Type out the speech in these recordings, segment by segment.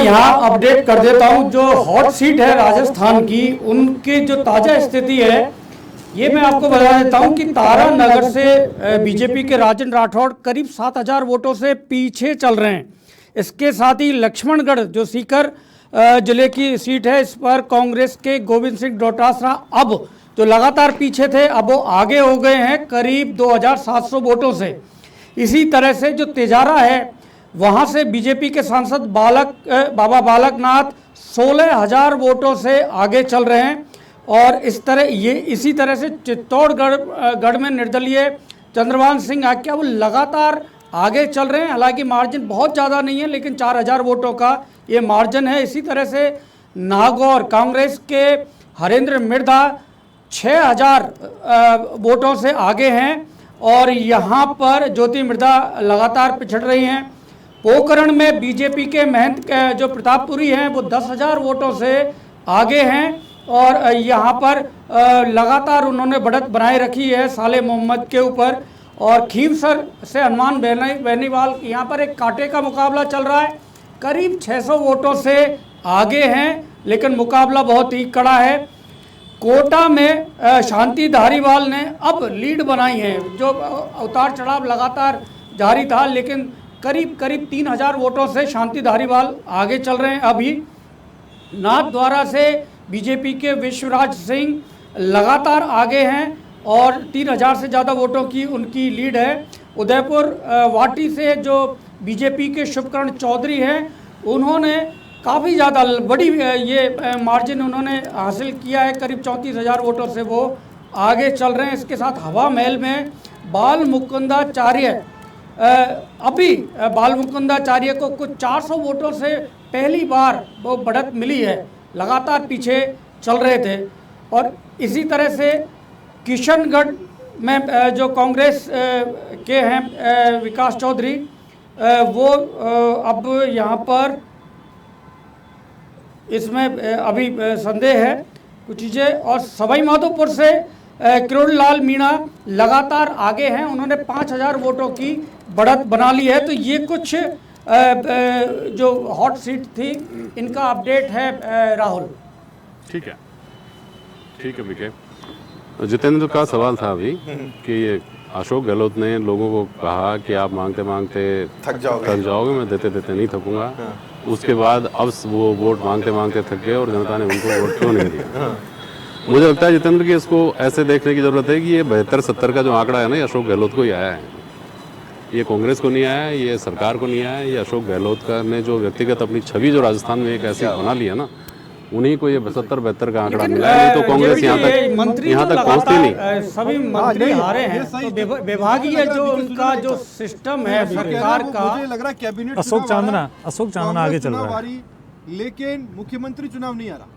यहाँ अपडेट कर देता हूँ। जो हॉट सीट है राजस्थान की, उनकी जो ताजा स्थिति है ये मैं आपको बता देता हूँ कि तारानगर से बीजेपी के राजेंद्र राठौड़ करीब 7,000 वोटों से पीछे चल रहे हैं। इसके साथ ही लक्ष्मणगढ़ जो सीकर जिले की सीट है, इस पर कांग्रेस के गोविंद सिंह डोटासरा अब जो लगातार पीछे थे अब वो आगे हो गए हैं करीब 2,700 वोटों से। इसी तरह से जो तेजारा है वहाँ से बीजेपी के सांसद बाबा बालकनाथ 16,000 वोटों से आगे चल रहे हैं। और इसी तरह से चित्तौड़गढ़ में निर्दलीय चंद्रभान सिंह आक्या वो लगातार आगे चल रहे हैं। हालांकि मार्जिन बहुत ज़्यादा नहीं है, लेकिन 4,000 वोटों का ये मार्जिन है। इसी तरह से नागौर कांग्रेस के हरेंद्र मिर्धा 6,000 वोटों से आगे हैं और यहाँ पर ज्योति मिर्धा लगातार पिछड़ रही हैं। पोखरण में बीजेपी के महंत जो प्रतापपुरी हैं वो 10,000 वोटों से आगे हैं और यहाँ पर लगातार उन्होंने बढ़त बनाए रखी है साले मोहम्मद के ऊपर। और खीवसर से हनुमान बेनीवाल यहाँ पर एक कांटे का मुकाबला चल रहा है, करीब 600 वोटों से आगे हैं, लेकिन मुकाबला बहुत ही कड़ा है। कोटा में शांति धारीवाल ने अब लीड बनाई है। जो उतार चढ़ाव लगातार जारी था, लेकिन करीब 3,000 वोटों से शांति धारीवाल आगे चल रहे हैं। अभी नाथद्वारा से बीजेपी के विश्वराज सिंह लगातार आगे हैं और 3,000 से ज़्यादा वोटों की उनकी लीड है। उदयपुर वाटी से जो बीजेपी के शुभकरण चौधरी हैं, उन्होंने काफ़ी ज़्यादा बड़ी ये मार्जिन उन्होंने हासिल किया है, करीब 34,000 वोटों से वो आगे चल रहे हैं। इसके साथ हवा महल में बाल मुकुंदाचार्य को कुछ 400 वोटों से पहली बार वो बढ़त मिली है, लगातार पीछे चल रहे थे। और इसी तरह से किशनगढ़ में जो कांग्रेस के हैं विकास चौधरी, वो अब यहाँ पर इसमें अभी संदेह है कुछ चीज़ें। और सवाई माधोपुर से किरोड़ीलाल मीणा लगातार आगे हैं, उन्होंने 5,000 वोटों की बढ़त बना ली है। तो ये कुछ जो हॉट सीट थी इनका अपडेट है राहुल। ठीक है विके। जितेंद्र का सवाल था अभी कि ये अशोक गहलोत ने लोगों को कहा कि आप मांगते मांगते थक जाओगे, मैं देते देते नहीं थकूंगा। उसके बाद अब वो वोट मांगते मांगते थक गए और जनता ने उनको वोट क्यों नहीं दिया। मुझे लगता है जितेंद्र की इसको ऐसे देखने की जरूरत है कि ये 72-70 का जो आंकड़ा है ना, ये अशोक गहलोत को ही आया है, ये कांग्रेस को नहीं आया, ये सरकार को नहीं आया। ये अशोक गहलोत का ने जो व्यक्तिगत अपनी छवि जो राजस्थान में एक ऐसी बना ली है ना, उन्हीं को ये 72-72 का आंकड़ा मिला है। तो कांग्रेस यहाँ तक पहुँचती नहीं। सभी मंत्री हारे हैं, तो विभागीय जो उनका जो सिस्टम है सरकार का, मुझे लग रहा है कैबिनेट अशोक चांदना आगे चल रहा है, लेकिन मुख्यमंत्री चुनाव नहीं आ रहा।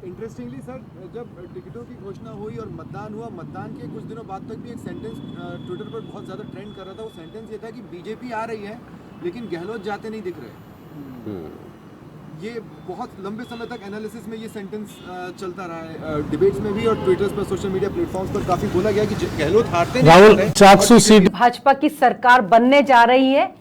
इंटरेस्टिंगली सर, जब टिकटों की घोषणा हुई और मतदान हुआ, मतदान के कुछ दिनों बाद तक भी एक सेंटेंस ट्विटर पर बहुत ज्यादा ट्रेंड कर रहा था। वो सेंटेंस ये था कि बीजेपी आ रही है लेकिन गहलोत जाते नहीं दिख रहे। ये बहुत लंबे समय तक एनालिसिस में ये सेंटेंस चलता रहा है, डिबेट्स में भी और ट्विटर्स पर, सोशल मीडिया प्लेटफॉर्म्स पर काफी बोला गया कि गहलोत हारते राहुल 400 सीट भाजपा की सरकार बनने जा रही है।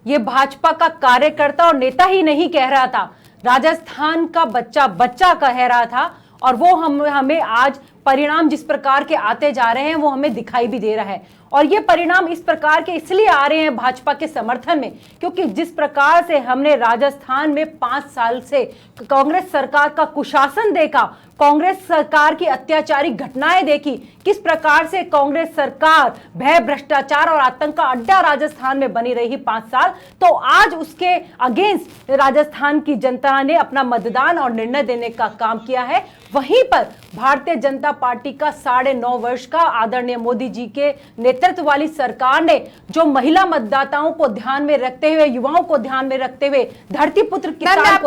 ये भाजपा का कार्यकर्ता और नेता ही नहीं कह रहा था, राजस्थान का बच्चा कह रहा था। और वो हमें आज परिणाम जिस प्रकार के आते जा रहे हैं वो हमें दिखाई भी दे रहा है। और ये परिणाम इस प्रकार के इसलिए आ रहे हैं भाजपा के समर्थन में, क्योंकि जिस प्रकार से हमने राजस्थान में 5 साल से कांग्रेस सरकार का कुशासन देखा, कांग्रेस सरकार की अत्याचारी घटनाएं देखी, किस प्रकार से कांग्रेस सरकार भय, भ्रष्टाचार और आतंक का अड्डा राजस्थान में बनी रही 5 साल, तो आज उसके अगेंस्ट राजस्थान की जनता ने अपना मतदान और निर्णय देने का काम किया है। वहीं पर भारतीय जनता पार्टी का 9.5 वर्ष का आदरणीय मोदी जी के नेतृत्व वाली सरकार ने जो महिला मतदाताओं को ध्यान में रखते हुए, युवाओं को ध्यान में रखते हुए, धरती पुत्र किसान को